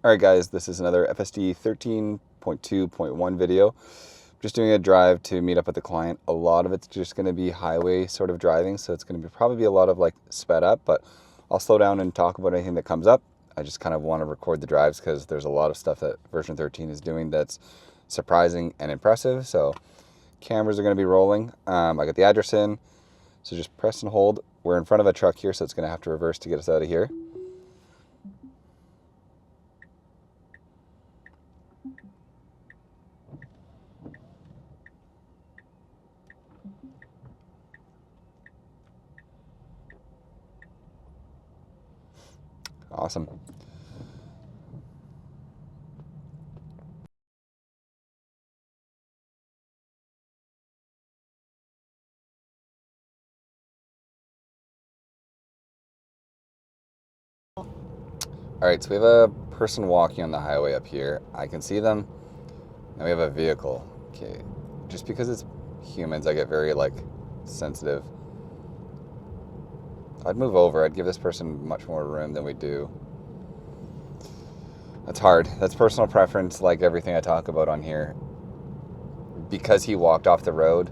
Alright guys, this is another FSD 13.2.1 video. Just doing a drive to meet up with the client. A lot of it's just going to be highway sort of driving, so it's going to be probably a lot of like sped up, but I'll slow down and talk about anything that comes up. I just kind of want to record the drives because there's a lot of stuff that version 13 is doing that's surprising and impressive, so cameras are going to be rolling. I got the address in, so just press and hold. We're in front of a truck here, so it's going to have to reverse to get us out of here. Awesome. All right, so we have a person walking on the highway up here. I can see them. Now we have a vehicle. Okay, just because it's humans, I get very like sensitive. I'd move over. I'd give this person much more room than we do. That's hard. That's personal preference, like everything I talk about on here. Because he walked off the road,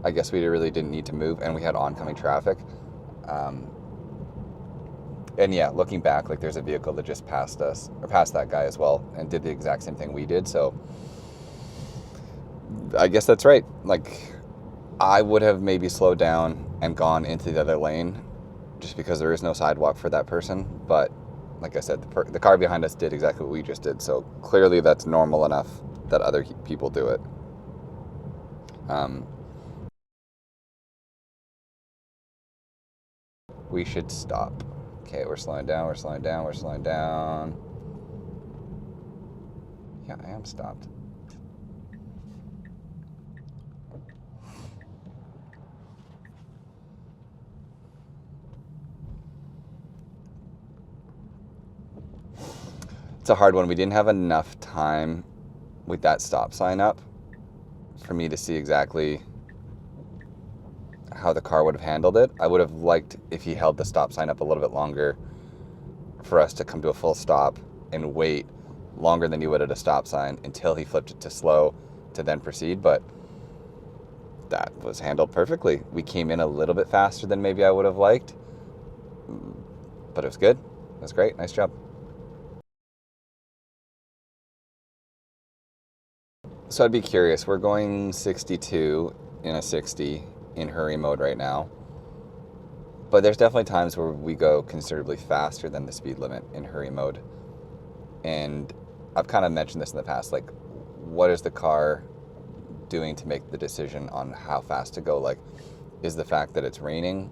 I guess we really didn't need to move, and we had oncoming traffic. And yeah, looking back, like there's a vehicle that just passed us, or passed that guy as well, and did the exact same thing we did, so I guess that's right. Like, I would have maybe slowed down and gone into the other lane, just because there is no sidewalk for that person, but like I said, the car behind us did exactly what we just did, so clearly that's normal enough that other people do it. We should stop. Okay, we're slowing down, we're slowing down, we're slowing down. Yeah, I am stopped. It's a hard one. We didn't have enough time with that stop sign up for me to see exactly how the car would have handled it. I would have liked if he held the stop sign up a little bit longer for us to come to a full stop and wait longer than you would at a stop sign until he flipped it to slow to then proceed, but that was handled perfectly. We came in a little bit faster than maybe I would have liked, but it was good. It was great. Nice job. So I'd be curious. We're going 62 in a 60 in hurry mode right now. But there's definitely times where we go considerably faster than the speed limit in hurry mode. And I've kind of mentioned this in the past, like, what is the car doing to make the decision on how fast to go? Like, is the fact that it's raining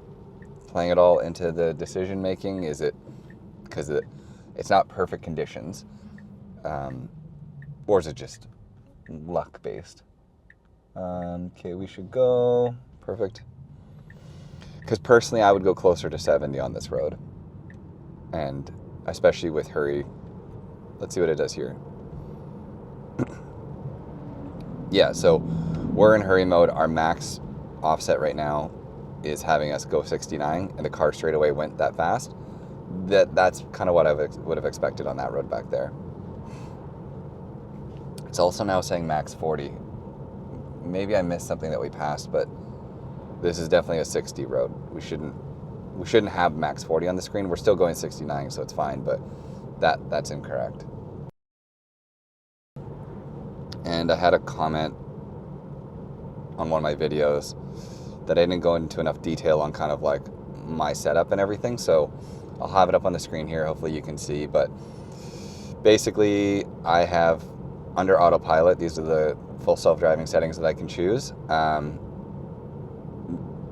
playing it all into the decision making? Is it because it's not perfect conditions? Or is it just luck based? Okay, we should go. Perfect. Because personally, I would go closer to 70 on this road. And especially with hurry. Let's see what it does here. Yeah, so we're in hurry mode. Our max offset right now is having us go 69, and the car straight away went that fast. That's kind of what I would have expected on that road back there. It's also now saying max 40. Maybe I missed something that we passed, but this is definitely a 60 road. We shouldn't have max 40 on the screen. We're still going 69, so it's fine, but that's incorrect. And I had a comment on one of my videos that I didn't go into enough detail on kind of like my setup and everything, so I'll have it up on the screen here. Hopefully you can see, but basically I have under autopilot, these are the full self-driving settings that I can choose.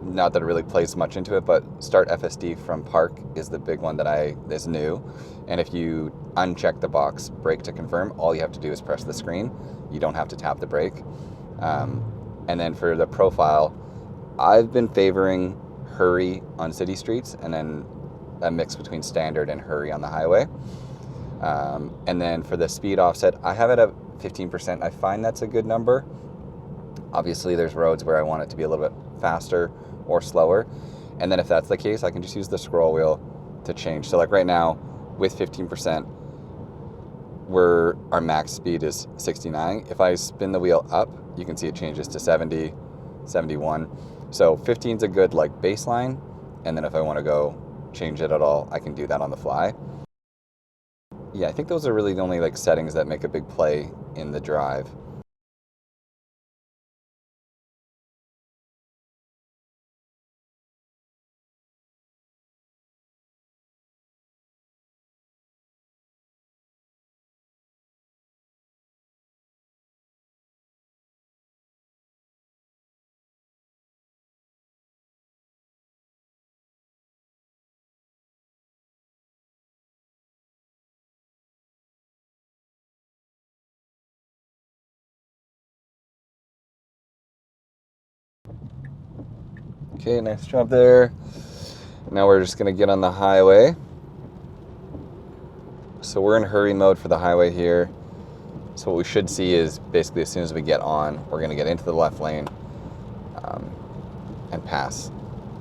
Not that it really plays much into it, but start FSD from park is the big one that is new. And if you uncheck the box brake to confirm, all you have to do is press the screen. You don't have to tap the brake. And then for the profile, I've been favoring hurry on city streets and then a mix between standard and hurry on the highway. And then for the speed offset, I have it at 15%. I find that's a good number. Obviously, there's roads where I want it to be a little bit faster or slower. And then if that's the case, I can just use the scroll wheel to change. So like right now, with 15%, where our max speed is 69. If I spin the wheel up, you can see it changes to 70, 71. So 15 is a good like baseline, and then if I want to go change it at all, I can do that on the fly. Yeah, I think those are really the only like settings that make a big play in the drive. Okay, nice job there. Now we're just gonna get on the highway. So we're in hurry mode for the highway here. So what we should see is basically as soon as we get on, we're gonna get into the left lane and pass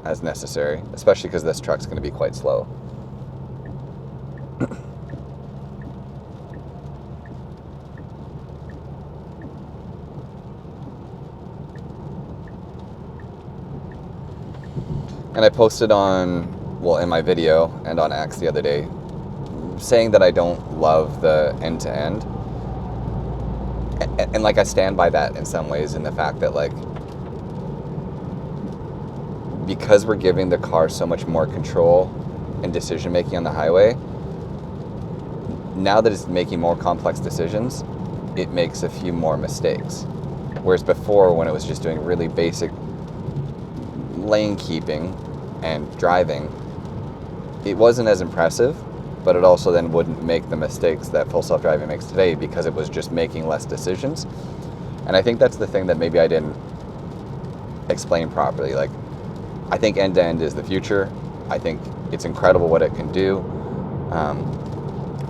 as necessary, especially because this truck's gonna be quite slow. And I posted on, well, in my video and on X the other day, saying that I don't love the end-to-end. And like I stand by that in some ways, in the fact that like, because we're giving the car so much more control and decision making on the highway, now that it's making more complex decisions, it makes a few more mistakes. Whereas before, when it was just doing really basic lane keeping and driving, it wasn't as impressive, but it also then wouldn't make the mistakes that full self-driving makes today because it was just making less decisions. And I think that's the thing that maybe I didn't explain properly. Like, I think end-to-end is the future. I think it's incredible what it can do.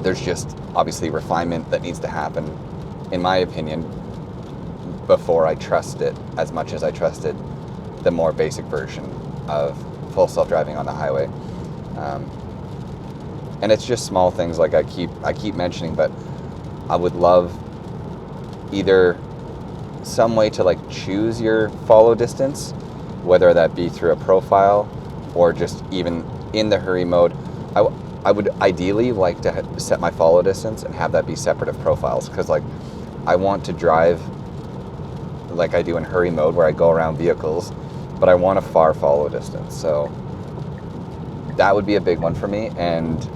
There's just obviously refinement that needs to happen, in my opinion, before I trust it as much as I trusted the more basic version of full self-driving on the highway. And it's just small things like I keep mentioning, but I would love either some way to like choose your follow distance, whether that be through a profile or just even in the hurry mode. I would ideally like to set my follow distance and have that be separate of profiles, because like I want to drive like I do in hurry mode where I go around vehicles, but I want a far follow distance. So that would be a big one for me, and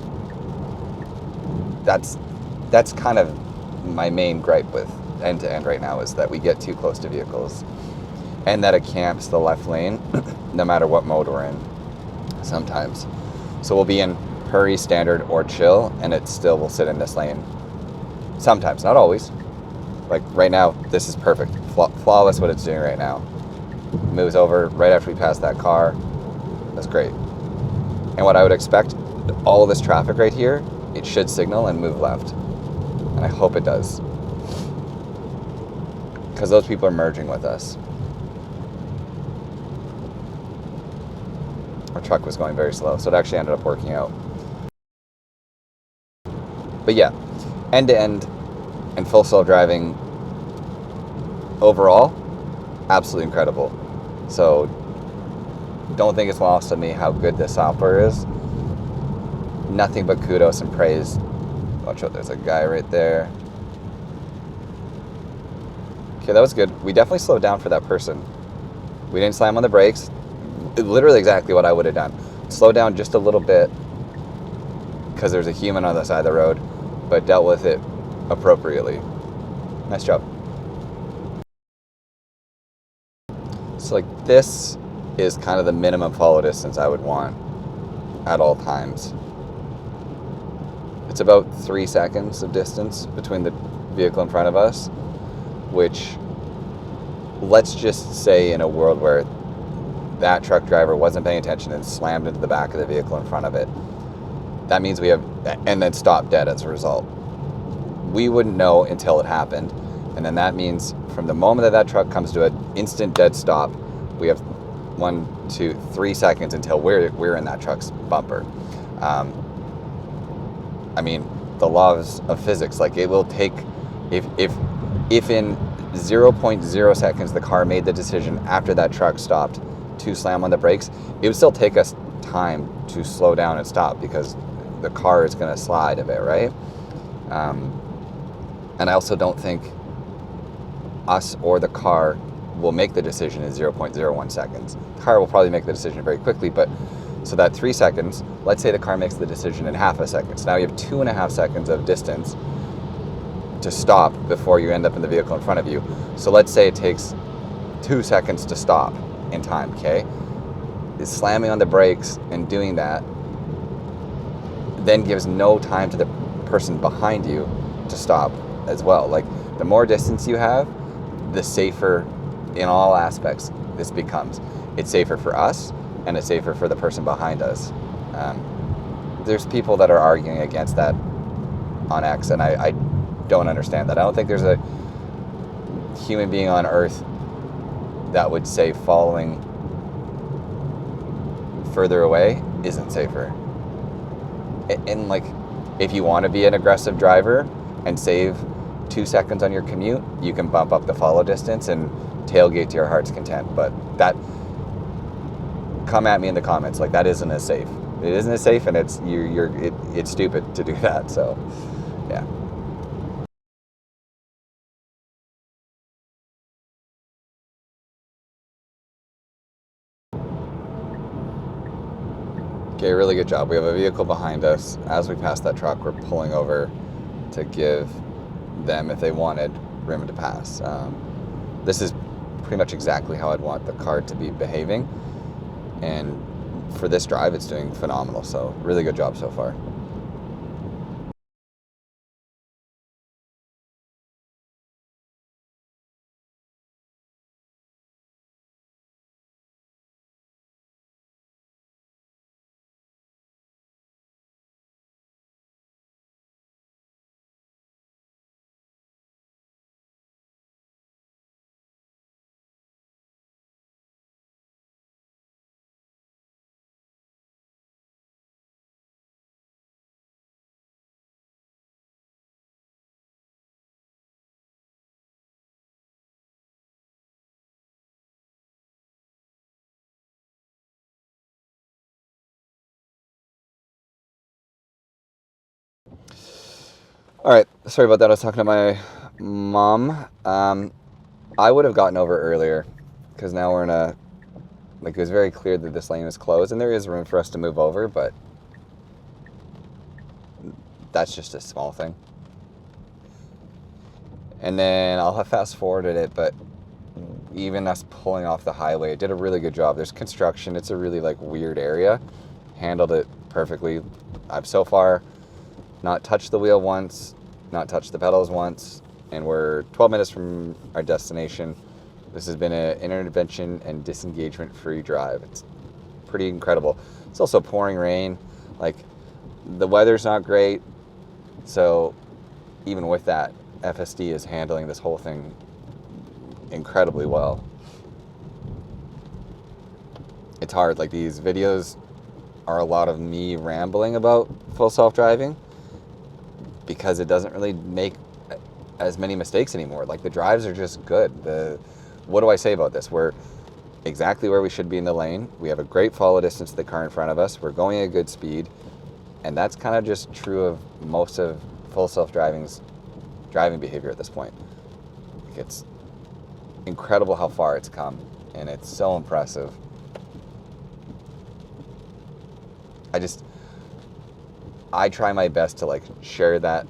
that's kind of my main gripe with end-to-end right now, is that we get too close to vehicles and that it camps the left lane no matter what mode we're in sometimes. So we'll be in hurry, standard, or chill, and it still will sit in this lane sometimes, not always. Like right now, this is perfect, flawless what it's doing right now. Moves over right after we pass that car. That's great. And what I would expect, all of this traffic right here, it should signal and move left. And I hope it does, because those people are merging with us. Our truck was going very slow, so it actually ended up working out. But yeah, end-to-end and full self-driving overall, absolutely incredible. So don't think it's lost on me how good this software is. Nothing but kudos and praise. Watch out, there's a guy right there. Okay, that was good. We definitely slowed down for that person. We didn't slam on the brakes. Literally exactly what I would have done. Slow down just a little bit because there's a human on the side of the road, but dealt with it appropriately. Nice job. So like this is kind of the minimum follow distance I would want at all times. It's about 3 seconds of distance between the vehicle in front of us, which, let's just say in a world where that truck driver wasn't paying attention and slammed into the back of the vehicle in front of it, that means we have, and then stopped dead as a result. We wouldn't know until it happened. And then that means from the moment that truck comes to an instant dead stop, we have 1, 2, 3 seconds until we're in that truck's bumper. I mean, the laws of physics. Like, it will take, if in 0.0 seconds the car made the decision after that truck stopped to slam on the brakes, it would still take us time to slow down and stop because the car is going to slide a bit, right? And I also don't think us or the car will make the decision in 0.01 seconds. The car will probably make the decision very quickly, but so that 3 seconds, let's say the car makes the decision in half a second. So now you have 2.5 seconds of distance to stop before you end up in the vehicle in front of you. So let's say it takes 2 seconds to stop in time, okay? Slamming on the brakes and doing that then gives no time to the person behind you to stop as well. Like, the more distance you have, the safer in all aspects this becomes. It's safer for us, and it's safer for the person behind us. There's people that are arguing against that on X, and I don't understand that. I don't think there's a human being on Earth that would say following further away isn't safer. And like, if you want to be an aggressive driver and save 2 seconds on your commute, you can bump up the follow distance and tailgate to your heart's content. But that, come at me in the comments, like, that isn't as safe. It isn't as safe, and it's stupid to do that. So, yeah. Okay, really good job. We have a vehicle behind us. As we pass that truck, we're pulling over to give them, if they wanted, room to pass. This is pretty much exactly how I'd want the car to be behaving. And for this drive, it's doing phenomenal. So really good job so far. All right, sorry about that. I was talking to my mom. I would have gotten over earlier because now we're in a, like, it was very clear that this lane is closed and there is room for us to move over, but that's just a small thing. And then I'll have fast forwarded it, but even us pulling off the highway, it did a really good job. There's construction. It's a really, like, weird area. Handled it perfectly. I've so far not touched the wheel once, not touched the pedals once, and we're 12 minutes from our destination. This has been an intervention and disengagement-free drive. It's pretty incredible. It's also pouring rain. Like, the weather's not great, so even with that, FSD is handling this whole thing incredibly well. It's hard. Like, these videos are a lot of me rambling about full self-driving because it doesn't really make as many mistakes anymore. Like, the drives are just good. What do I say about this? We're exactly where we should be in the lane. We have a great follow distance to the car in front of us. We're going at a good speed. And that's kind of just true of most of full self-driving's driving behavior at this point. It's incredible how far it's come, and it's so impressive. I try my best to, like, share that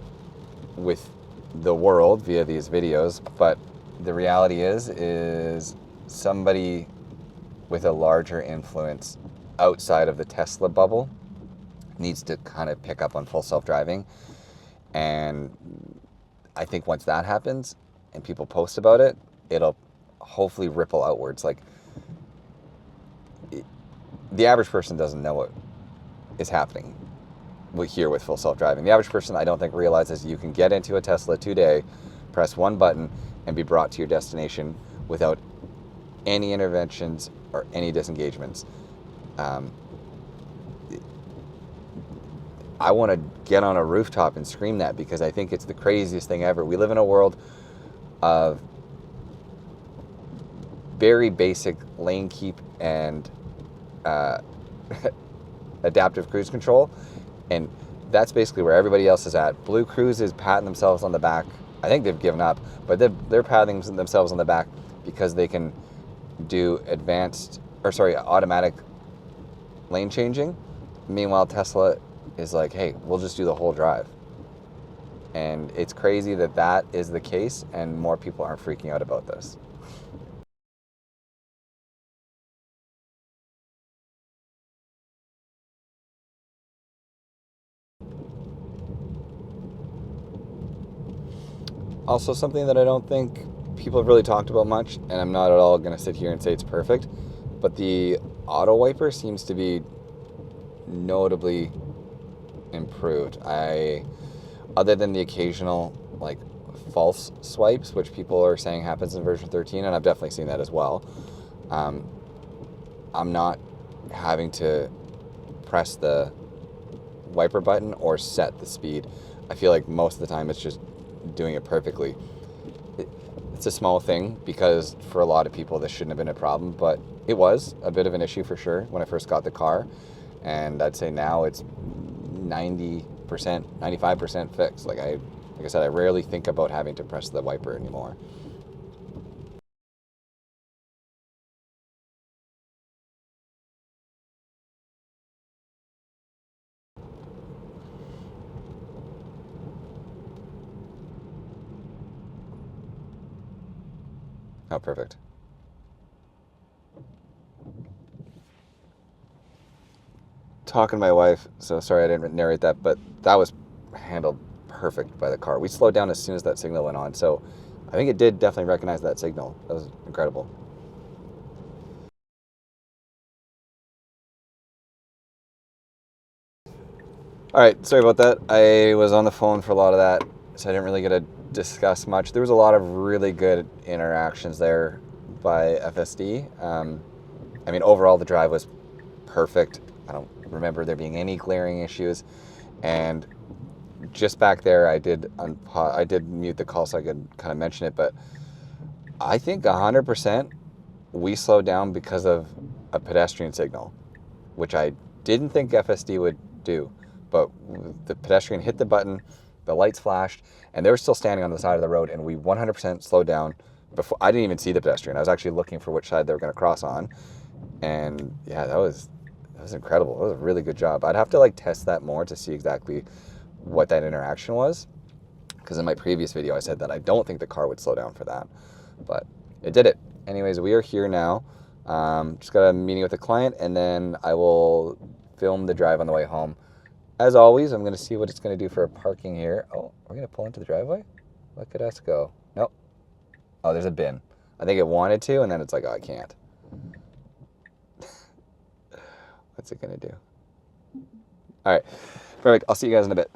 with the world via these videos, but the reality is somebody with a larger influence outside of the Tesla bubble needs to kind of pick up on full self-driving. And I think once that happens and people post about it, it'll hopefully ripple outwards. Like, the average person doesn't know what is happening here with full self-driving. The average person, I don't think, realizes you can get into a Tesla today, press one button, and be brought to your destination without any interventions or any disengagements. I want to get on a rooftop and scream that because I think it's the craziest thing ever. We live in a world of very basic lane keep and adaptive cruise control, and that's basically where everybody else is at. Blue Cruise is patting themselves on the back. I think they've given up, but they're patting themselves on the back because they can do automatic lane changing. Meanwhile, Tesla is like, hey, we'll just do the whole drive. And it's crazy that that is the case, and more people aren't freaking out about this. Also, something that I don't think people have really talked about much, and I'm not at all going to sit here and say it's perfect, but the auto wiper seems to be notably improved. Other than the occasional like false swipes, which people are saying happens in version 13, and I've definitely seen that as well, I'm not having to press the wiper button or set the speed. I feel like most of the time it's just doing it perfectly. It's a small thing because for a lot of people this shouldn't have been a problem, but it was a bit of an issue for sure when I first got the car, and I'd say now it's 90%, 95% fixed. Like I said, I rarely think about having to press the wiper anymore. Oh, perfect. Talking to my wife, so sorry I didn't narrate that, but that was handled perfect by the car. We slowed down as soon as that signal went on, so I think it did definitely recognize that signal. That was incredible. All right, sorry about that. I was on the phone for a lot of that, so I didn't really get to discuss much. There was a lot of really good interactions there by FSD. I mean, overall, the drive was perfect. I don't remember there being any glaring issues. And just back there, I did mute the call so I could kind of mention it, but I think 100% we slowed down because of a pedestrian signal, which I didn't think FSD would do. But the pedestrian hit the button, the lights flashed, and they were still standing on the side of the road, and we 100% slowed down. Before I didn't even see the pedestrian. I was actually looking for which side they were going to cross on, and yeah, that was incredible. That was a really good job. I'd have to like test that more to see exactly what that interaction was, because in my previous video I said that I don't think the car would slow down for that, but it did it. Anyways, we are here now. Just got a meeting with a client, and then I will film the drive on the way home. As always, I'm going to see what it's going to do for parking here. Oh, we're going to pull into the driveway? Look at us go. Nope. Oh, there's a bin. I think it wanted to, and then it's like, oh, I can't. What's it going to do? All right. Perfect. I'll see you guys in a bit.